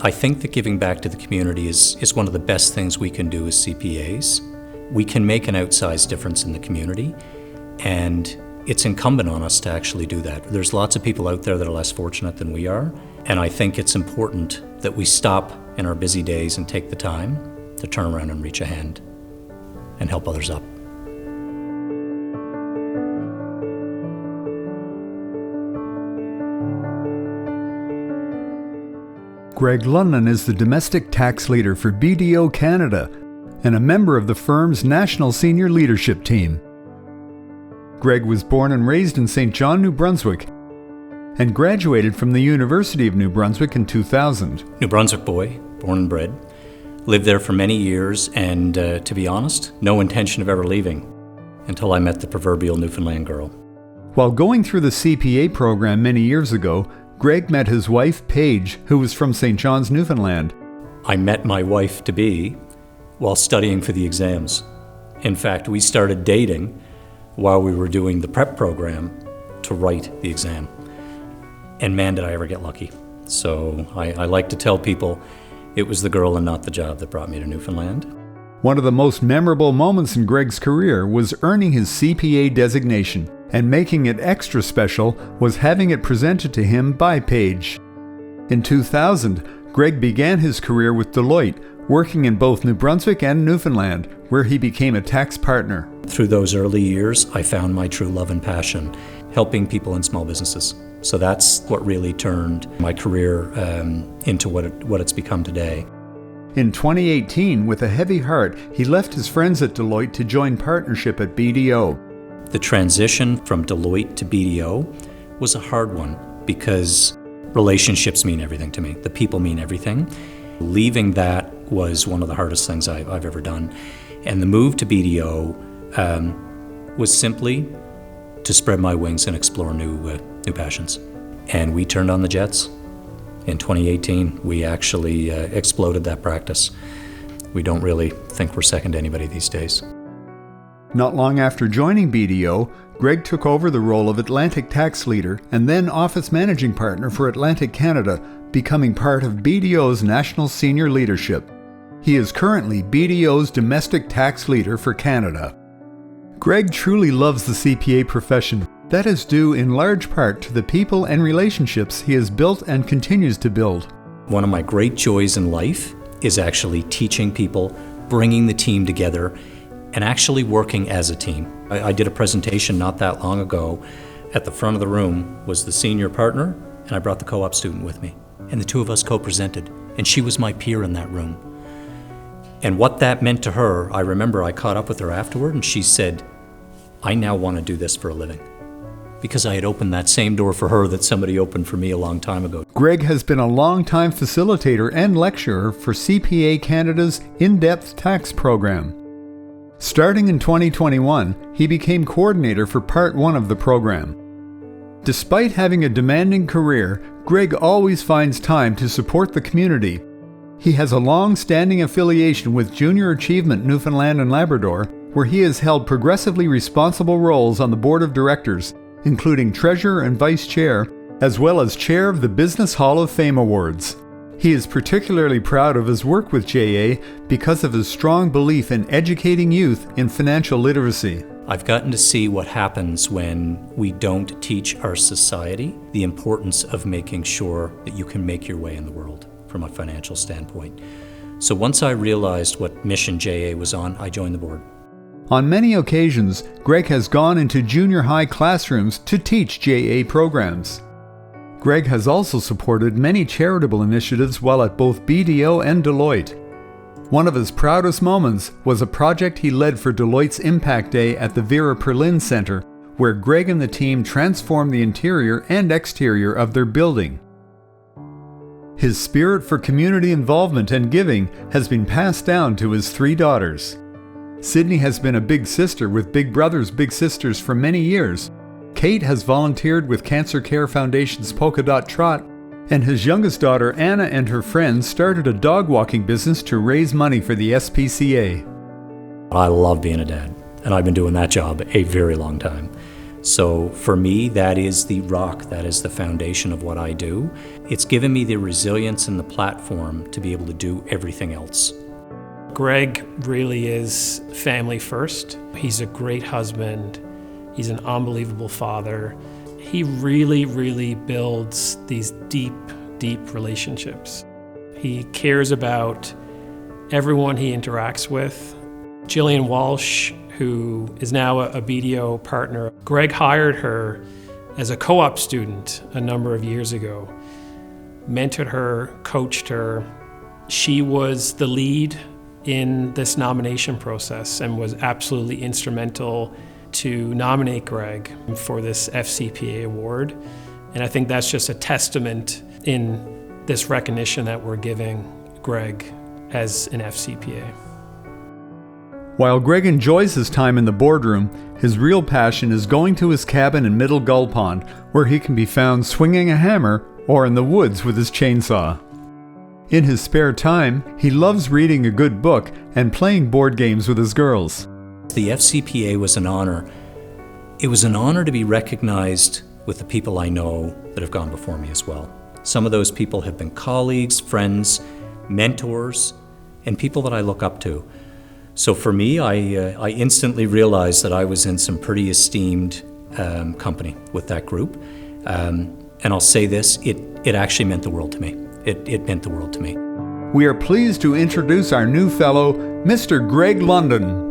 I think that giving back to the community is one of the best things we can do as CPAs. We can make an outsized difference in the community, and it's incumbent on us to actually do that. There's lots of people out there that are less fortunate than we are, and I think it's important that we stop in our busy days and take the time to turn around and reach a hand and help others up. Greg Lundin is the domestic tax leader for BDO Canada and a member of the firm's national senior leadership team. Greg was born and raised in St. John, New Brunswick, and graduated from the University of New Brunswick in 2000. New Brunswick boy, born and bred. Lived there for many years, and to be honest, no intention of ever leaving until I met the proverbial Newfoundland girl. While going through the CPA program many years ago, Greg met his wife, Paige, who was from St. John's, Newfoundland. I met my wife-to-be while studying for the exams. In fact, we started dating while we were doing the prep program to write the exam. And man, did I ever get lucky. So I like to tell people it was the girl and not the job that brought me to Newfoundland. One of the most memorable moments in Greg's career was earning his CPA designation, and making it extra special was having it presented to him by Paige. In 2000, Greg began his career with Deloitte, working in both New Brunswick and Newfoundland, where he became a tax partner. Through those early years, I found my true love and passion, helping people in small businesses. So that's what really turned my career into what it's become today. In 2018, with a heavy heart, he left his friends at Deloitte to join partnership at BDO. The transition from Deloitte to BDO was a hard one because relationships mean everything to me. The people mean everything. Leaving that was one of the hardest things I've ever done. And the move to BDO was simply to spread my wings and explore new passions. And we turned on the jets. In 2018, we actually exploded that practice. We don't really think we're second to anybody these days. Not long after joining BDO, Greg took over the role of Atlantic Tax Leader and then Office Managing Partner for Atlantic Canada, becoming part of BDO's National Senior Leadership. He is currently BDO's Domestic Tax Leader for Canada. Greg truly loves the CPA profession. That is due in large part to the people and relationships he has built and continues to build. One of my great joys in life is actually teaching people, bringing the team together, and actually working as a team. I did a presentation not that long ago. At the front of the room was the senior partner, and I brought the co-op student with me. And the two of us co-presented, and she was my peer in that room. And what that meant to her, I remember I caught up with her afterward, and she said, I now want to do this for a living. Because I had opened that same door for her that somebody opened for me a long time ago. Greg has been a long-time facilitator and lecturer for CPA Canada's in-depth tax program. Starting in 2021, he became coordinator for Part 1 of the program. Despite having a demanding career, Greg always finds time to support the community. He has a long-standing affiliation with Junior Achievement Newfoundland and Labrador, where he has held progressively responsible roles on the board of directors, including treasurer and vice chair, as well as chair of the Business Hall of Fame Awards. He is particularly proud of his work with JA because of his strong belief in educating youth in financial literacy. I've gotten to see what happens when we don't teach our society the importance of making sure that you can make your way in the world from a financial standpoint. So once I realized what mission JA was on, I joined the board. On many occasions, Greg has gone into junior high classrooms to teach JA programs. Greg has also supported many charitable initiatives while at both BDO and Deloitte. One of his proudest moments was a project he led for Deloitte's Impact Day at the Vera Perlin Center, where Greg and the team transformed the interior and exterior of their building. His spirit for community involvement and giving has been passed down to his 3 daughters. Sydney has been a big sister with Big Brothers Big Sisters for many years. Kate has volunteered with Cancer Care Foundation's Polka Dot Trot, and his youngest daughter Anna and her friends started a dog walking business to raise money for the SPCA. I love being a dad, and I've been doing that job a very long time. So for me, that is the rock, that is the foundation of what I do. It's given me the resilience and the platform to be able to do everything else. Greg really is family first. He's a great husband. He's an unbelievable father. He really builds these deep relationships. He cares about everyone he interacts with. Jillian Walsh, who is now a BDO partner, Greg hired her as a co-op student a number of years ago, mentored her, coached her. She was the lead in this nomination process and was absolutely instrumental to nominate Greg for this FCPA award. And I think that's just a testament in this recognition that we're giving Greg as an FCPA. While Greg enjoys his time in the boardroom, his real passion is going to his cabin in Middle Gull Pond, where he can be found swinging a hammer or in the woods with his chainsaw. In his spare time, he loves reading a good book and playing board games with his girls. The FCPA was an honor. It was an honor to be recognized with the people I know that have gone before me as well. Some of those people have been colleagues, friends, mentors, and people that I look up to. So for me, I instantly realized that I was in some pretty esteemed company with that group. And I'll say this, it actually meant the world to me. It meant the world to me. We are pleased to introduce our new fellow, Mr. Greg London.